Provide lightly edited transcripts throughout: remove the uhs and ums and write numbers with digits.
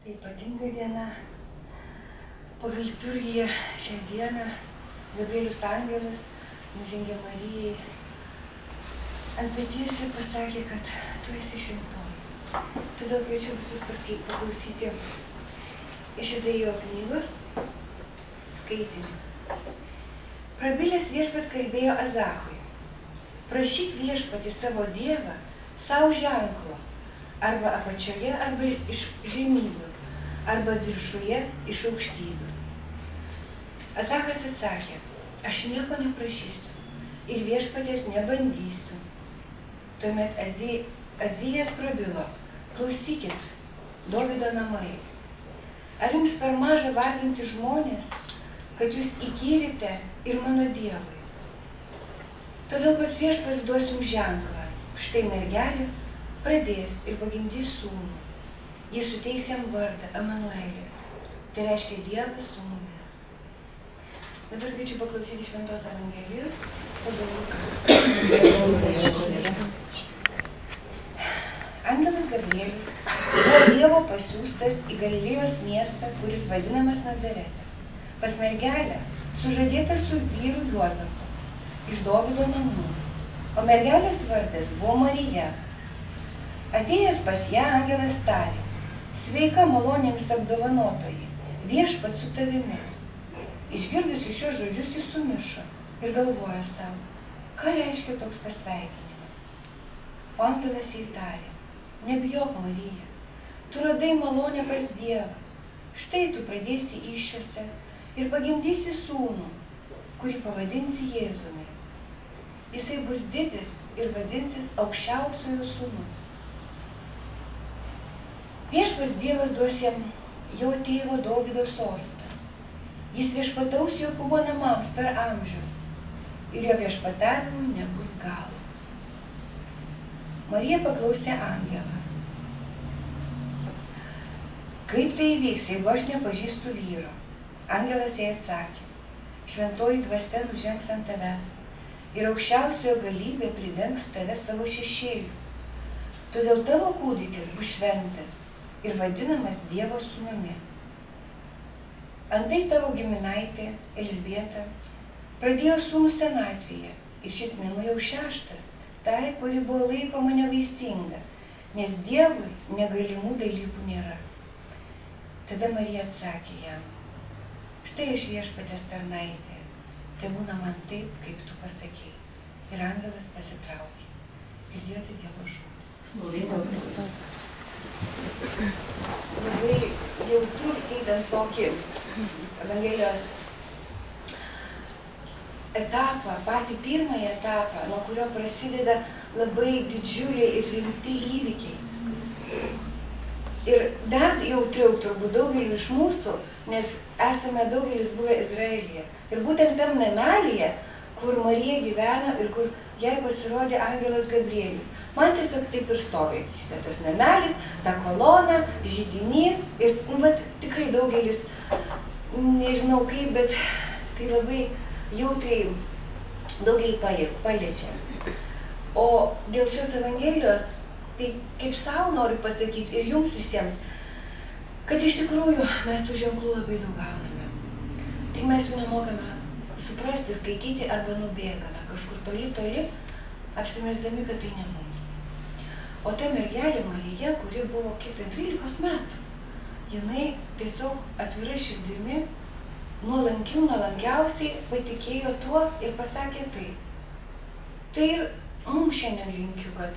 Tai ypatinga diena. Pagal liturgiją šią dieną Gabrielius angelas nužengė Marijai ant peties ir pasakė, kad tu esi šventoji. Todėl kviečiu visus paklausyti iš Izaijo knygos skaitinį. Prabilęs viešpats kalbėjo Azachui: prašyk viešpatį savo Dievą savo ženklo, arba apačioje, arba iš žemybių, arba viršuje iš aukštybių. Azachas atsakė: aš nieko neprašysiu ir viešpatės nebandysiu. Tuomet Azijas prabilo: klausykit, Dovydo namai, ar jums per maža varginti žmonės, kad jūs įkyrite ir mano Dievui? Todėl pats viešpats duos jums ženklą: štai mergelė pradės ir pagimdys sūnų. Jis suteiks jam vardą Emanuelis. Tai reiškia Dievas su mumis. Dabar kviečiu paklausyti Šventos Evangelijos pagal Luką. Angelas Gabrielius buvo Dievo pasiųstas į Galilėjos miestą, kuris vadinamas Nazaretas, pas mergelę, sužadėtą su vyru Juozapu, iš Dovydo namų, o mergelės vardas buvo Marija. Atėjęs pas ją, angelas tarė: sveika, malonėmis apdovanotoji, viešpats su tavimi. Išgirdusi šios žodžius, jis sumišo ir galvoja savo, ką reiškia toks pasveikinimas. O angelas jai tarė: nebijok, Marija, tu radai malonę pas Dievą. Štai tu pradėsi įsčiose ir pagimdysi sūnų, kurį pavadinsi Jėzumi. Jisai bus didis ir vadinsis Aukščiausiojo sūnus. Viešpats Dievas duos jam jo tėvo Dovydo sostą. Jis viešpataus Jokūbo namams per amžius ir jo viešpatavimui nebus galo. Marija paklausė angelą: kaip tai įvyks, jeigu aš nepažįstu vyro? Angelas jai atsakė: šventoji dvasia nužengs ant tavęs ir aukščiausiojo galybė pridengs tave savo šešėliu. Todėl tavo kūdikis bus šventas ir vadinamas Dievo sūnumi. Antai tavo giminaitė Elzbieta pradėjo sūnų senatvėje ir šis mėnuo jau 6, tai, kuri buvo laikoma nevaisinga, nes Dievui negalimų dalykų nėra. Tada Marija atsakė jam: štai aš viešpatės tarnaitė, tebūna man taip, kaip tu pasakei. Ir angelas pasitraukė. Girdėjote Dievo žodį. Labai jautru skaitant tokį Evangelijos etapą, patį pirmąjį etapą, nuo kurio prasideda labai didžiuliai ir rimti įvykiai. Ir dar jautriau turbūt daugeliu iš mūsų, nes esame daugelis buvę Izraelyje. Ir būtent tam namelyje, kur Marija gyvena ir kur jai pasirodė angelas Gabrielius. Man tiesiog taip ir stovi akyse tas namelis, ta kolona, židinys ir tikrai daugelis, nežinau kaip, bet tai labai jautriai daugelį paliečia. O dėl šios Evangelijos, tai kaip savo noriu pasakyti ir jums visiems, kad iš tikrųjų mes tų ženklų labai daug gauname. Tik mes jų nemokame suprasti, skaityti arba nubėgame kažkur toli, apsimesdami, kad tai ne mums. O ta mergelė Marija, kuri buvo kiek 13 metų, jinai tiesiog atvira širdimi, nuolankiausiai patikėjo tuo ir pasakė taip. Tai ir mums šiandien linkiu, kad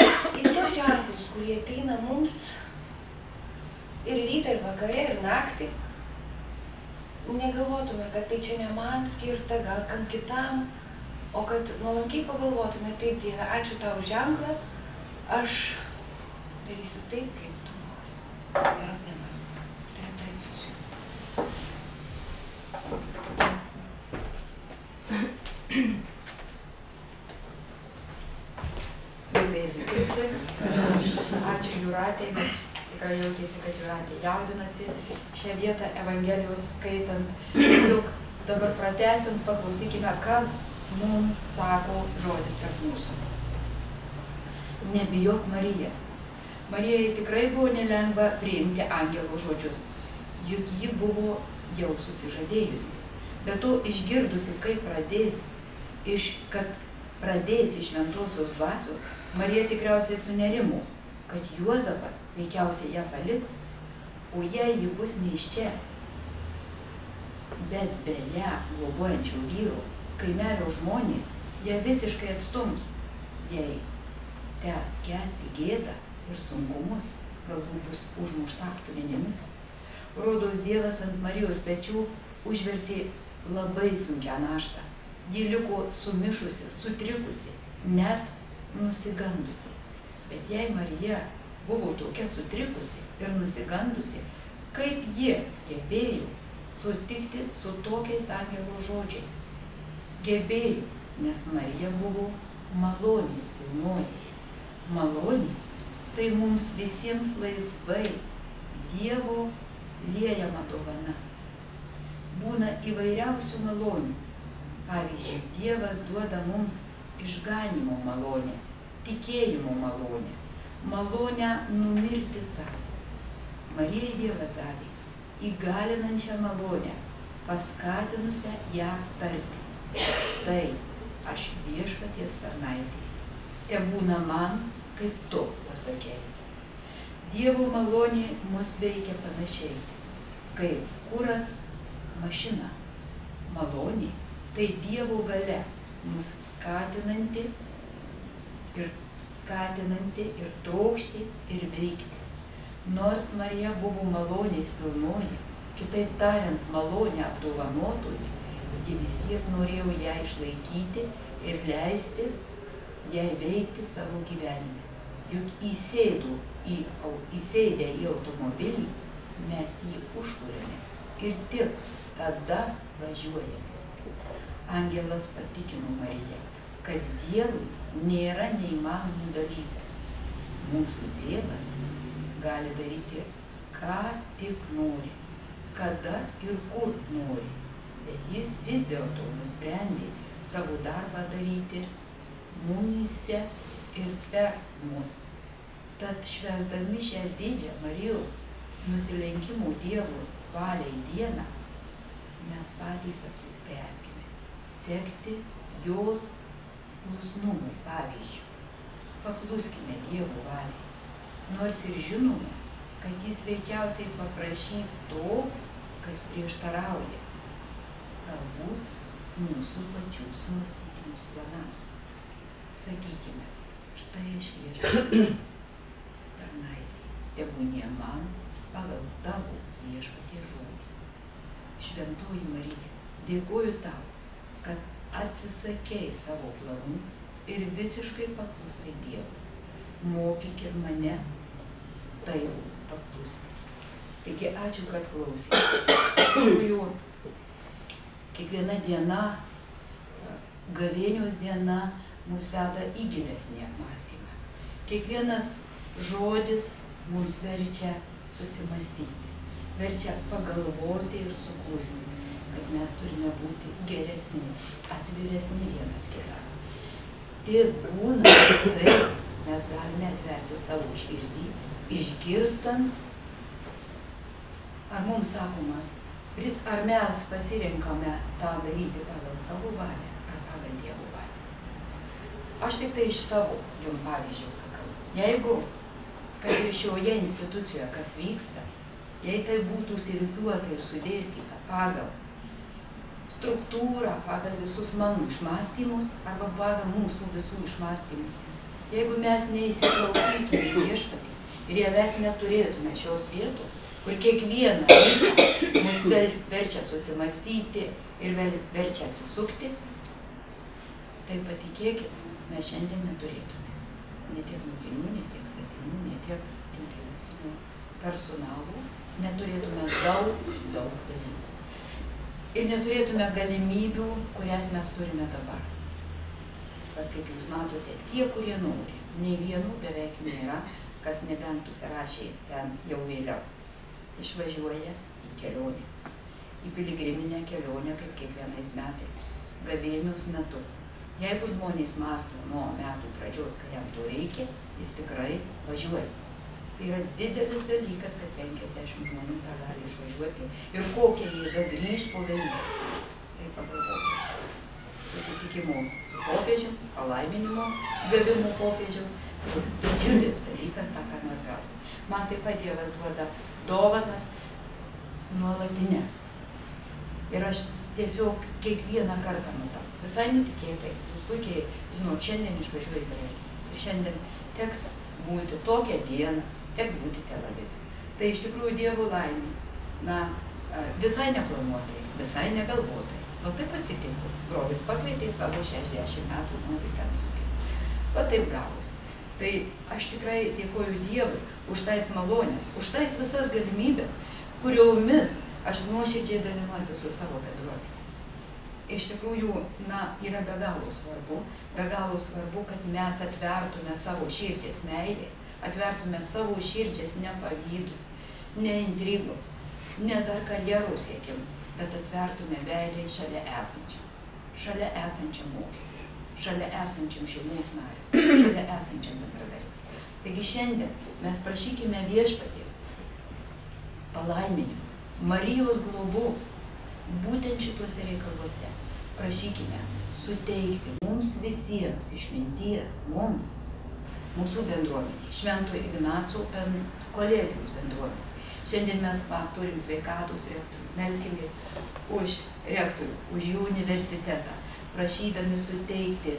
į tos ženklus, kurie ateina mums ir rytą, ir vakare, ir naktį, negalvotume, kad tai čia ne man skirta, gal kam kitam, o kad nuolankiai pagalvotume: taip, Dieve, ačiū tau už ženklą, aš darysiu taip, kaip tu nori. Geros dienos. Garbė Jėzui Kristui. Ačiū Jūratei. Tikrai jautėsi, kad Jūratė jaudinasi šią vietą Evangelijos skaitant. Tiesiog dabar pratęsint, paklausykime, ką mums sako žodis tarp mūsų. Nebijok, Marija, Marijai tikrai buvo nelengva priimti angelo žodžius, juk ji buvo jau susižadėjusi. Bet to išgirdusi, kad pradės iš šventosios dvasios, Marija tikriausiai sunerimo, kad Juozapas veikiausiai ją paliks, o jei ji bus ne iš čia. Bet be ją globojančio vyro, kaimelio žmonės ją visiškai atstums, jei tęs kęsti gėdą ir sunkumus, galbūt bus užmušta akmenėmis. Rodos Dievas ant Marijos pečių užvertė labai sunkią naštą. Ji liko sumišusi, sutrikusi, net nusigandusi. Bet jei Marija buvo tokia sutrikusi ir nusigandusi, kaip ji gebėjo sutikti su tokiais angelo žodžiais? Gebėjo, nes Marija buvo malonės pilnoji. Malonė tai mums visiems laisvai Dievo liejama dovana. Būna įvairiausių malonių. Pavyzdžiui, Dievas duoda mums išganymo malonę, tikėjimo malonę, malonę numirti savo. Marijai Dievas davė įgalinančią malonę, paskatinusią ją tarti: štai aš viešpaties tarnaitė, tebūna man, kaip tu pasakei. Dievo malonė mus veikia panašiai, kaip kuras mašina. Malonė tai Dievo galia, mus skatinanti ir trokšti ir veikti. Nors Marija buvo malonės pilnoji, kitaip tariant, malonė apdovanotoji, ji vis tiek norėjo ją išlaikyti ir leisti jai veikti savo gyvenime. Juk įsėdę į automobilį, mes jį užkuriame ir tik tada važiuojame. Angelas patikino Mariją, kad Dievui nėra neįmanomų dalykų. Mūsų Tėvas gali daryti, ką tik nori, kada ir kur nori, bet jis vis dėlto nusprendė savo darbą daryti mumyse ir per mus. Tad švęsdami šią didžią Marijos nusilenkimo Dievo valiai dieną, mes patys apsispręskime sekti jos klusnumui pavyzdžiu. Pakluskime Dievo valiai, nors ir žinome, kad jis veikiausiai paprašys to, kas prieštarauja galbūt mūsų pačių sumąstytiems planams. Sakykime, štai aš viešpaties tarnaitė, tebūnie man pagal tavo viešpaties žodį. Šventoji Marija, dėkoju tau, kad atsisakei savo planų ir visiškai paklusai Dievui. Mokyk ir mane taip paklusti. Taigi ačiū, kad klausai. Iš tikrųjų, kiekviena diena, gavėnios diena, mus veda į gilesnį apmąstymą. Kiekvienas žodis mums verčia susimastyti, verčia pagalvoti ir suklusti, kad mes turime būti geresni, atviresni vienas kitam. Ir būna taip, mes galime atverti savo širdį, išgirstant, ar mums sakoma, ar mes pasirenkame tą daryti pagal savo valią, ar pagal Dievo valią. Aš tik tai iš savo jums pavyzdžių sakau. Jeigu, kad ir šioje institucijoje kas vyksta, jei tai būtų surikiuota ir sudėstyta pagal struktūrą, pagal visus mano išmąstymus arba pagal mūsų visų išmąstymus, jeigu mes neįsiklausytume į viešpatį ir jei mes neturėtume šios vietos, kur kiekvieną rytą mus verčia susimastyti ir verčia atsisukti, tai patikėkit, mes šiandien neturėtume ne tiek mokinių, ne tiek statinių, ne tiek intelektinių personalų, neturėtume daug dalykų. Ir neturėtume galimybių, kurias mes turime dabar. Bet kaip jūs matote, tie, kurie nori, nei vienų beveik nėra, kas nebent užsirašė ten jau vėliau, išvažiuoja į kelionę, į piligriminę kelionę, kaip kiekvienais metais, gavėnios metu. Jeigu žmonės mąsto nuo metų pradžios, kad jam to reikia, jis tikrai važiuoja. Tai yra didelis dalykas, kad 50 žmonių tą gali išvažiuoti ir kokia jėga grįž po Velykų. Tai pagalvokite. Susitikimų su popiežium, palaiminimo gavimų popiežiaus. Tai didžiulis dalykas tą, ką mes gausim. Man taip pat Dievas duoda dovanas nuolatinės. Ir aš tiesiog kiekvieną kartą matau. Visai netikėtai. Jūs puikiai žinot, šiandien išvažiuoju į Izraelį. Ir šiandien teks būti tokią dieną, teks būti Tel Avive. Tai iš tikrųjų Dievo laimė. Na, visai neplanuotai, visai negalvotai. O taip atsitiko. Brolis pakvietė savo 60 metų nori ten sutikti. O taip gavosi. Tai aš tikrai dėkoju Dievui už tais malonės, už tais visas galimybės, kuriomis aš nuoširdžiai dalinuosi su savo bendruomene. Iš tikrųjų, na, yra be galo svarbu, kad mes atvertume savo širdžias meilė, atvertume savo širdžias ne pavydų, ne intrigų, ne dar karjeros siekimų, bet atvertume meilę šalia esančiam mokiniui, šalia esančiam šeimos nariui, šalia esančiam bendradariui. Taigi šiandien mes prašykime Viešpaties palaiminimo, Marijos globos, būtent šituose reikaluose. Prašykime suteikti mums visiems išminties, mums, mūsų bendruomenė, Švento Ignaco kolegijos bendruomenė. Šiandien mes turim sveikatos rektorių, melskimės už rektorių, už jų universitetą, prašydami suteikti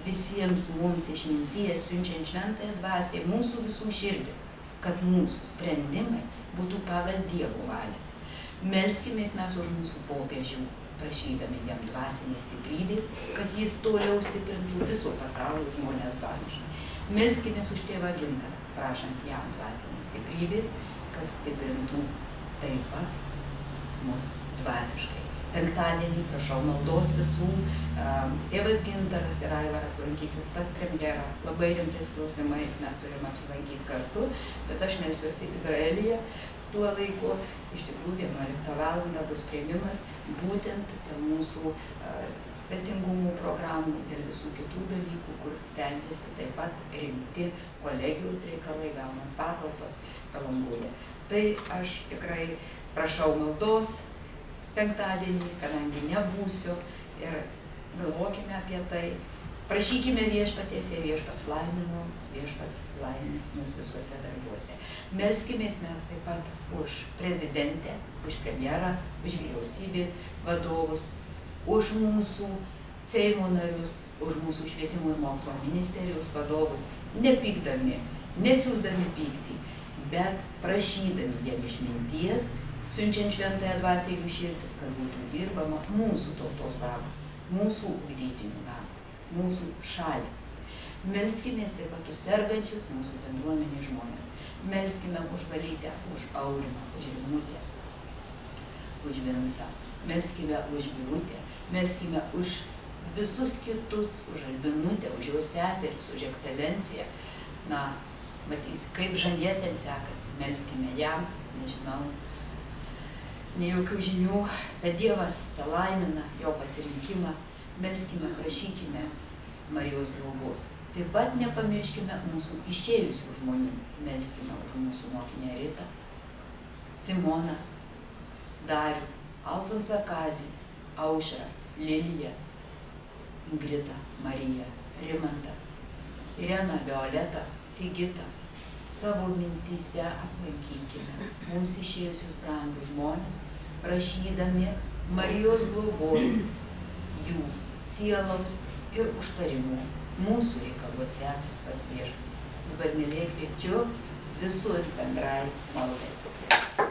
visiems mums išminties, siunčiant Šventąją Dvasią mūsų visų širdis, kad mūsų sprendimai būtų pagal Dievo valią. Melskimės mes už mūsų popiežių, prašydami jam dvasinės stiprybės, kad jis toliau stiprintų viso pasaulio žmonės dvasiškai. Melskimės už tėvą Gintarą, prašant jam dvasinės stiprybės, kad stiprintų taip pat mus dvasiškai. Penktadienį prašau maldos visų. Tėvas Gintaras ir Aivaras lankysis pas premjerą. Labai rimtais klausimais mes turime apsilankyti kartu, bet aš melsiuosi Izraelyje tuo laiku. Iš tikrųjų 11 valandą bus priėmimas būtent dėl mūsų svetingumų programų, dėl visų kitų dalykų, kur sprendžiasi taip pat rimti kolegijos reikalai, gaunant patalpas Palangoje. Tai aš tikrai prašau maldos penktadienį, kadangi nebūsiu, ir galvokime apie tai. Prašykime Viešpaties, jei Viešpats laimino, Viešpats laimins mus visuose darbuose. Melskimės mes taip pat už prezidentę, už premjerą, už vyriausybės vadovus, už mūsų Seimo narius, už mūsų švietimo ir mokslo ministerijos vadovus, nepykdami, nesiųsdami pyktį, bet prašydami jiem išminties, siunčiant Šventąją Dvasią jų širdis, kad būtų dirbama mūsų tautos labui, mūsų ugdytinių labui, mūsų šalį. Melskimės taip pat už sergančius mūsų bendruomenės žmonės. Melskime už Valytę, už Aurimą, už Rimutę, už Vincą. Melskime už Birutę, melskime už visus kitus, už Albinutę, už jos seseris, už ekscelenciją. Na, matys, kaip Žanė ten sekasi, melskime jam, nežinau, nei jokių žinių, bet Dievas tą laimina, jo pasirinkimą. Melskime, prašykime Marijos globos. Taip pat nepamirškime mūsų išėjusių žmonių. Melskime už mūsų mokinę Ritą, Simoną, Darių, Alfonsą Kazį, Aušrą, Liliją, Ingridą, Mariją, Rimantą, Ireną, Violetą, Sigitą. Savo mintyse aplankykime mums išėjusius brangius žmonės, prašydami Marijos globos jų sieloms ir užtarimų mūsų reikaluose pas Viešpatį. Dabar, mylėk, kviečiu visus bendrai maldai.